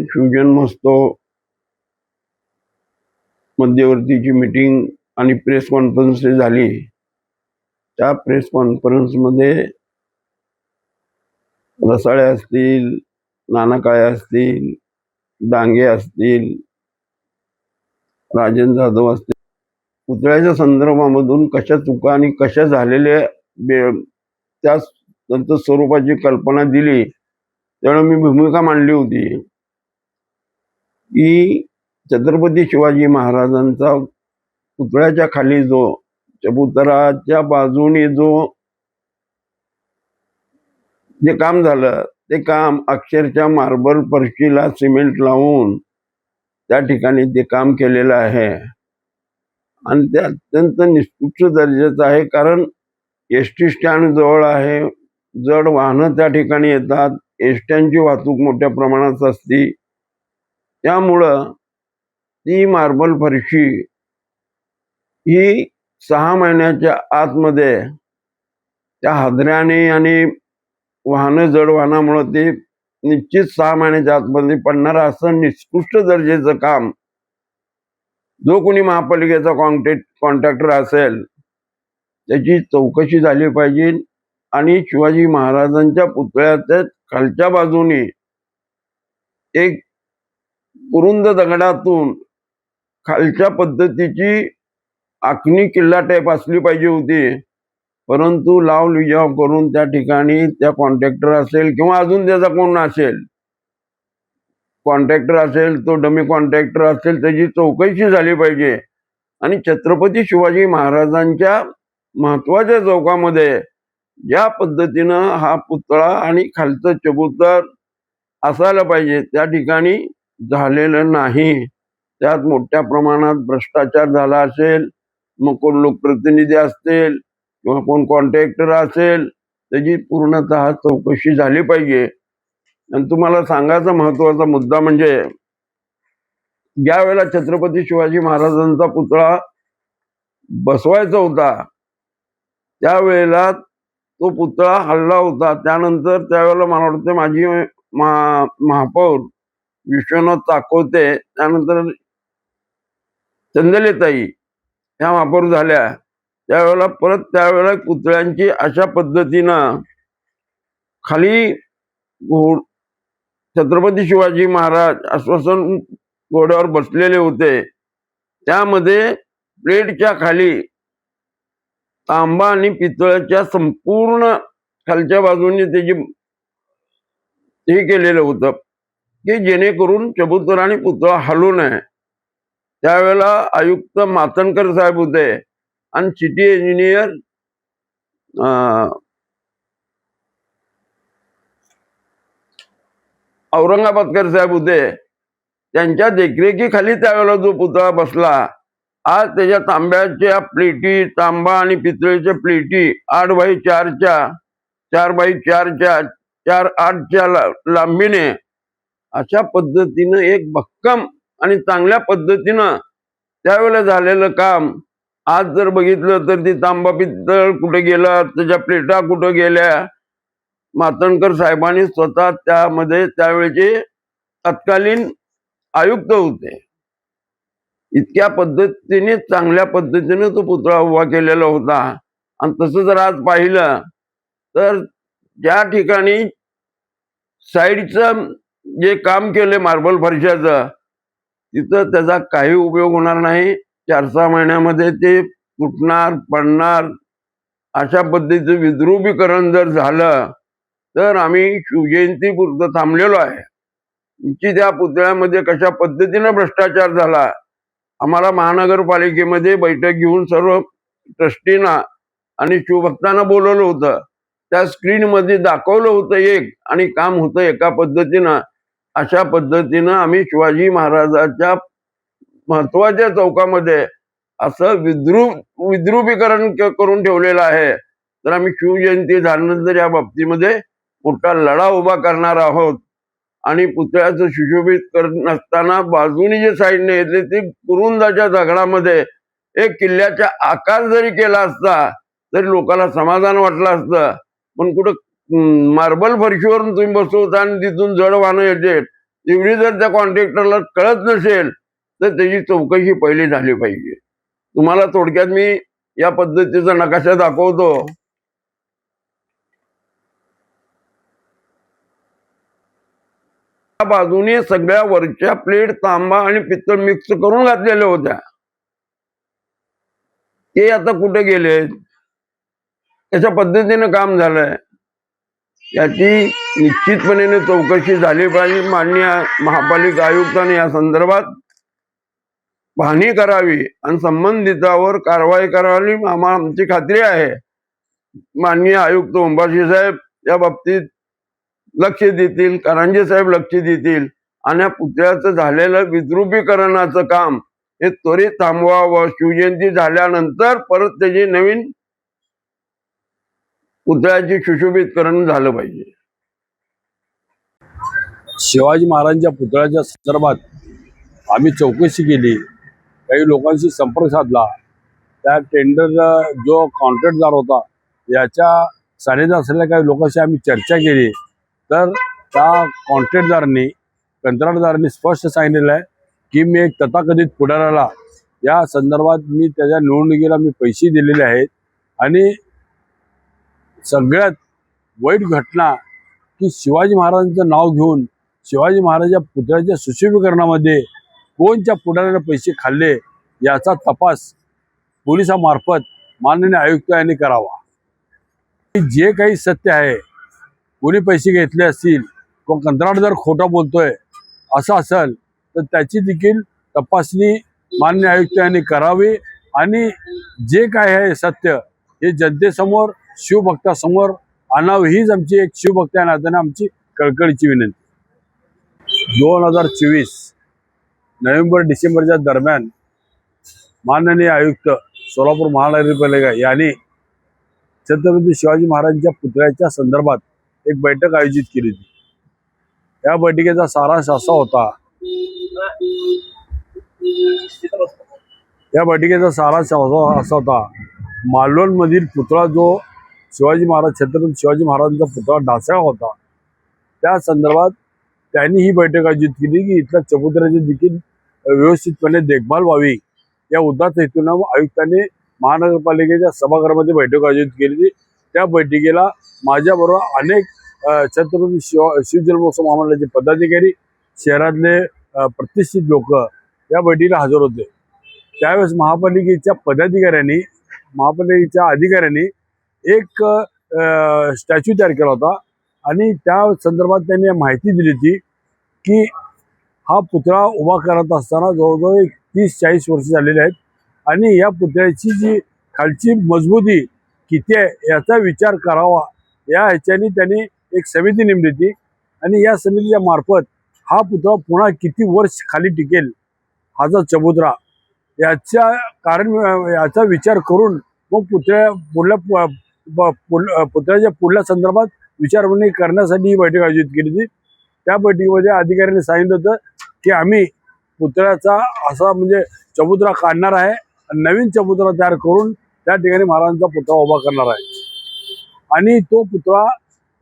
शिवजन्मोत्सव मध्यवर्तीची meeting आणि press conference झाली। त्या प्रेस कॉन्फरन्समध्ये रसाळे असतील, नाना काळे असतील, डांगे असतील, राजन जाधव असतील, पुतळ्याच्या संदर्भामधून कशा चुका आणि कशा झालेल्या त्या त्यांच्या स्वरूपाची कल्पना दिली। त्यावेळी मी भूमिका मांडली होती की छत्रपती शिवाजी महाराजांचा पुतळ्याच्या खाली जो चबुतराच्या बाजूने जो जे काम झालं ते काम अक्षरशः मार्बल फरशीला सिमेंट लावून त्या ठिकाणी ते काम केलेलं आहे आणि ते अत्यंत निकृष्ट दर्जाचं आहे। कारण एसटी स्टँड जवळ आहे, जड वाहनं त्या ठिकाणी येतात, एसट्यांची वाहतूक मोठ्या प्रमाणात असते। त्यामुळं ती मार्बल फरशी ही 6 महिन्याच्या आतमध्ये त्या हादऱ्याने आणि जड वाहनामुळे ते निश्चित 6 महिन्याच्या आतमध्ये पडणार असं निकृष्ट दर्जाचं काम जो कोणी महापालिकेचा कॉन्ट्रॅक्टर असेल त्याची चौकशी झाली पाहिजे आणि शिवाजी महाराजांच्या पुतळ्याच्या खालच्या बाजूने एक पुरुंद दगडातून खालच्या पद्धतीची आखणी किल्ला टाईप असली पाहिजे होती। परंतु लाव लिजाव करून त्या ठिकाणी त्या कॉन्ट्रॅक्टर असेल किंवा अजून त्याचा कोण असेल, कॉन्ट्रॅक्टर असेल तो डमी कॉन्ट्रॅक्टर असेल, त्याची चौकशी झाली पाहिजे आणि छत्रपती शिवाजी महाराजांच्या महत्वाच्या चौकामध्ये ज्या पद्धतीनं हा पुतळा आणि खालचं चबुतर असायला पाहिजे त्या ठिकाणी झालेलं नाही। त्यात मोठ्या प्रमाणात भ्रष्टाचार झाला असेल, मग कोण लोकप्रतिनिधी असतील किंवा कोण कॉन्ट्रॅक्टर असेल त्याची पूर्णतः चौकशी झाली पाहिजे। आणि तुम्हाला सांगायचा महत्वाचा मुद्दा म्हणजे ज्या वेळेला छत्रपती शिवाजी महाराजांचा पुतळा बसवायचा होता त्यावेळेला तो पुतळा हल्ला होता। त्यानंतर त्यावेळेला मला वाटतं माझी महापौर विश्वनाथ चाकोते, त्यानंतर चंदलेताई ह्या महापौर झाल्या। त्यावेळेला परत त्यावेळेला पुतळ्यांची अशा पद्धतीनं खाली छत्रपती शिवाजी महाराज आश्वासन घोड्यावर बसलेले होते, त्यामध्ये प्लेटच्या खाली तांबा आणि पितळाच्या संपूर्ण खालच्या बाजूने त्याची हे केलेलं होतं की जेणेकरून चबुतर आणि पुतळा हलू नये। त्यावेळेला आयुक्त मातनकर साहेब होते आणि सिटी इंजिनियर औरंगाबादकर साहेब होते। त्यांच्या देखरेखीखाली त्यावेळेला जो पुतळा बसला, आज त्याच्या तांब्याच्या प्लेटी, तांबा आणि पितळेच्या प्लेटी 8x4च्या 4x4च्या 4x8च्या लांबीने अशा पद्धतीनं एक भक्कम आणि चांगल्या पद्धतीनं त्यावेळेला झालेलं काम आज जर बघितलं तर ती तांबा पितळ कुठे गेला, त्याच्या प्लेटा कुठे गेल्या। मातनकर साहेबांनी स्वतः त्यामध्ये त्यावेळेचे तत्कालीन आयुक्त होते, इतक्या पद्धतीने चांगल्या पद्धतीने तो पुतळा उभा केलेला होता। आणि तसं जर आज पाहिलं तर ज्या ठिकाणी साईडचं जे काम केले मार्बल फरशाचं तिथं त्याचा काही उपयोग होणार नाही। 4-6 महिन्यामध्ये ते तुटणार, पडणार। अशा पद्धतीचं विद्रुपीकरण जर झालं तर आम्ही शिवजयंतीपुरतं थांबलेलो आहे। निश्चित त्या पुतळ्यामध्ये कशा पद्धतीनं भ्रष्टाचार झाला, आम्हाला महानगरपालिकेमध्ये बैठक घेऊन सर्व ट्रस्टींना आणि शिवभक्तांना बोलवलं होतं। त्या स्क्रीनमध्ये दाखवलं होतं एक आणि काम होतं एका पद्धतीनं। अशा पद्धतीनं आम्ही शिवाजी महाराजांच्या महत्वाच्या चौकामध्ये असं विद्रुपीकरण करून ठेवलेलं आहे। तर आम्ही शिवजयंती झाल्यानंतर या बाबतीमध्ये मोठा लढा उभा करणार आहोत आणि पुतळ्याचं सुशोभित करत असताना बाजूनी जे साईडने येते ते कुरुंदाच्या दगडामध्ये एक किल्ल्याचा आकार जरी केला असता तरी लोकांना समाधान वाटलं असतं। पण कुठं मार्बल फरशीवरून तुम्ही बसवता आणि तिथून जड वाहनं येते, एवढी जर त्या कॉन्ट्रॅक्टरला कळत नसेल तर त्याची चौकशी पहिली झाली पाहिजे. तुम्हाला थोडक्यात मी या पद्धतीचा नकाशा दाखवतो. त्या बाजूने सगळ्या वरच्या प्लेट तांबा आणि पित्तळ मिक्स करून घातलेल्या होत्या. ते आता कुठे गेले, अशा पद्धतीने काम झालंय. याची निश्चितपणे चौकशी झाली पाहिजे. माननीय महापालिका आयुक्तांनी या संदर्भात पाहणी करावी आणि संबंधितावर कारवाई करावी आमची खात्री आहे. माननीय आयुक्त उंबाशी साहेब या बाबतीत लक्ष देतील, कारंजे साहेब लक्ष देतील आणि या पुतळ्याचं झालेलं विद्रुपीकरणाचं काम हे त्वरित थांबवावं. शिवजयंती झाल्यानंतर परत त्याची नवीन पुतळ्याची सुशोभीकरण झालं पाहिजे. शिवाजी महाराजांच्या पुतळ्याच्या संदर्भात आम्ही चौकशी केली, काही लोकांशी संपर्क साधला. त्या टेंडर जो कॉन्ट्रॅक्टदार होता याच्या सानिध्यात असलेल्या काही लोकांशी आम्ही चर्चा केली, तर त्या कंत्राटदारांनी स्पष्ट सांगितलेलं आहे की मी एक तथाकथित पुढाऱ्याला या संदर्भात मी त्याच्या निवडणुकीला मी पैसे दिलेले आहेत. आणि सगळ्यात वाईट घटना की शिवाजी महाराजांचं नाव घेऊन शिवाजी महाराजांच्या पुतळ्याच्या सुशोभीकरणामध्ये कोणत्या पुढाऱ्याने पैसे खाल्ले याचा तपास पोलिसामार्फत माननीय आयुक्त यांनी करावा. जे काही सत्य आहे, कोणी पैसे घेतले असतील किंवा कंत्राटदार खोटा बोलतोय असं असेल तर त्याची देखील तपासणी माननीय आयुक्त यांनी करावी आणि जे काय आहे सत्य हे जनतेसमोर शिवभक्तासमोर आणावं हीच आमची एक शिवभक्त या नात्याने आमची कळकळीची विनंती. 2024 नोव्हेंबर-डिसेंबरच्या दरम्यान माननीय आयुक्त सोलापूर महानगरपालिका यांनी छत्रपती शिवाजी महाराजांच्या पुतळ्याच्या संदर्भात एक बैठक आयोजित केली होती. या बैठकीचा सारांश असा होता मालवणमधील पुतळा जो छत्रपती शिवाजी महाराजांचा पुतळा ढासळला होता त्या संदर्भात त्यांनी ही बैठक आयोजित केली की इथल्या चबुतऱ्याची देखील व्यवस्थितपणे देखभाल व्हावी. या उद्देशाने हेतून आयुक्तांनी महानगरपालिकेच्या सभागृहामध्ये बैठक आयोजित केली. त्या बैठकीला माझ्याबरोबर अनेक छत्रपती शिवजन्मोत्सव महामंडळाचे पदाधिकारी, शहरातले प्रतिष्ठित लोक या बैठकीला हजर होते. त्यावेळेस महापालिकेच्या अधिकाऱ्यांनी एक स्टॅच्यू तयार केला होता आणि त्या संदर्भात त्यांनी माहिती दिली होती की हा पुतळा उभा करत असताना जवळजवळ 30-40 वर्ष झालेले आहेत आणि या पुतळ्याची जी खालची मजबूती किती आहे याचा विचार करावा. या ह्याच्यानी त्यांनी एक समिती नेमली होती आणि या समितीच्या मार्फत हा पुतळा पुन्हा किती वर्ष खाली टिकेल हा जो चबुतरा याचा विचार करून मग पुतळ्याच्या पुढल्या संदर्भात विचारमंथन करण्यासाठी ही बैठक आयोजित केली होती. त्या बैठकीमध्ये अधिकाऱ्यांनी सांगितलं होतं की आम्ही पुतळ्याचा असा म्हणजे चबुतरा काढणार आहे आणि नवीन चबुतरा तयार करून त्या ठिकाणी महाराजांचा पुतळा उभा करणार आहे. आणि तो पुतळा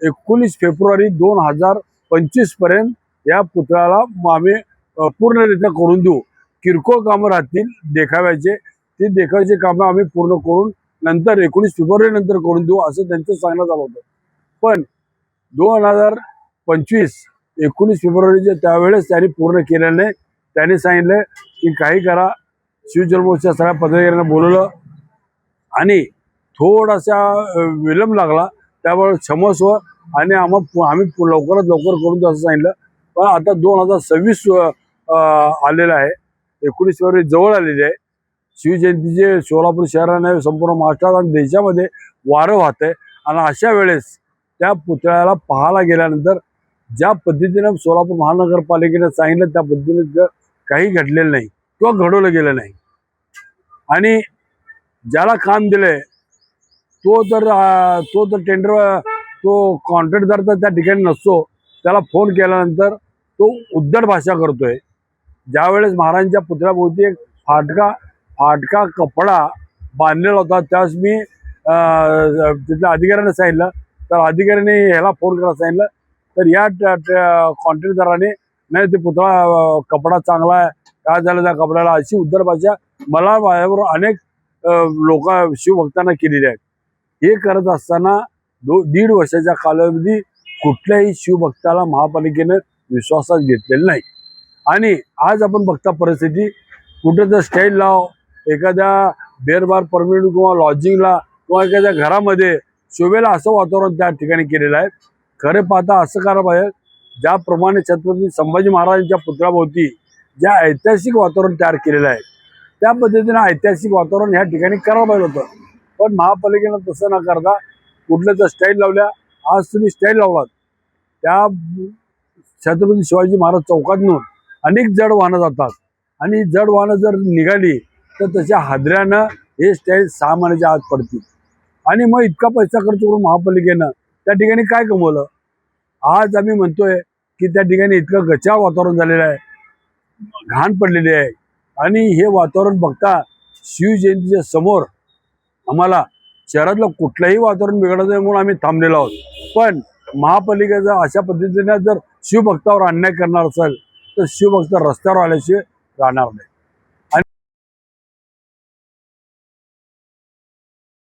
19 फेब्रुवारी 2025 पर्यंत या पुतळ्याला आम्ही पूर्णरित्या करून देऊ. किरकोळ कामं राहतील देखाव्याचे, ते देखाव्याचे कामं आम्ही पूर्ण करून नंतर 19 फेब्रुवारी नंतर करून देऊ असं त्यांचं सांगण्यात आलं होतं. पण 2025 19 फेब्रुवारीच्या त्यावेळेस त्यांनी पूर्ण केलेलं नाही. त्यांनी सांगितलं की काही करा. शिवजन्मोत्सव सगळ्या पदाधिकाऱ्यांना बोलवलं आणि थोडासा विलंब लागला, त्यामुळे क्षमस्व आणि आम्ही लवकरात लवकर करून देऊ असं सांगितलं. पण आता 2026 आलेलं आहे, 19 फेब्रुवारी जवळ आलेली आहे. शिवजयंतीचे सोलापूर शहराने संपूर्ण महाराष्ट्रात आणि देशामध्ये वारं वाहत आहे आणि अशा वेळेस त्या पुतळ्याला पाहायला गेल्यानंतर ज्या पद्धतीनं सोलापूर महानगरपालिकेने सांगितलं त्या पद्धतीने काही घडलेलं नाही किंवा घडवलं गेलं नाही. आणि ज्याला काम दिलंय तो तर टेंडर तो कॉन्ट्रॅक्टदार तर त्या ठिकाणी नसतो. त्याला फोन केल्यानंतर तो उद्धट भाषा करतोय. ज्यावेळेस महाराजांच्या पुतळ्याभोवती एक फाटका कपडा बांधलेला होता त्यावेळेस मी तिथल्या अधिकाऱ्यांना सांगितलं, तर अधिकाऱ्याने ह्याला फोन करायला सांगितलं, तर या कॉन्ट्रॅक्टदाराने नाही ते पुतळा कपडा चांगला आहे, काय झालं त्या कपड्याला, अशी उद्धट भाषा मला माझ्याबरोबर अनेक लोक शिवभक्तांना केलेली आहेत. हे करत असताना 1.5 वर्षाच्या कालावधी कुठल्याही शिवभक्ताला महापालिकेनं विश्वासात घेतलेलं नाही. आणि आज आपण बघता परिस्थिती, कुठे जर स्टेज लाव, एखाद्या बेरबार परमिट किंवा लॉजिंगला किंवा एखाद्या घरामध्ये शोभेला असं वातावरण त्या ठिकाणी केलेलं आहे. खरे पाहता असं करायला पाहिजे, ज्याप्रमाणे छत्रपती संभाजी महाराजांच्या पुतळ्याभोवती ज्या ऐतिहासिक वातावरण तयार केलेलं आहे त्या पद्धतीनं ऐतिहासिक वातावरण ह्या ठिकाणी करायला पाहिजे होतं. पण महापालिकेनं तसं न करता कुठल्या तर स्टाईल लावल्या. आज तुम्ही स्टाईल लावलात, त्या छत्रपती शिवाजी महाराज चौकातून अनेक जड वाहनं जातात आणि जड वाहनं जर निघाली तर त्याच्या हादऱ्यानं हे स्टाईल 6 महिन्याच्या आत पडतील. आणि मग इतका पैसा खर्च करून महापालिकेनं त्या ठिकाणी काय कमवलं? आज आम्ही म्हणतोय की त्या ठिकाणी इतकं गचाळ वातावरण झालेलं आहे, घाण पडलेली आहे. आणि हे वातावरण बघता शिवजयंतीच्या समोर आम्हाला शहरातलं कुठलंही वातावरण बिघडत नाही म्हणून आम्ही थांबलेलो आहोत. पण महापालिकेचा अशा पद्धतीने जर शिवभक्तावर अन्याय करणार असेल तर शिवभक्त रस्त्यावर आल्याशिवाय राहणार नाही.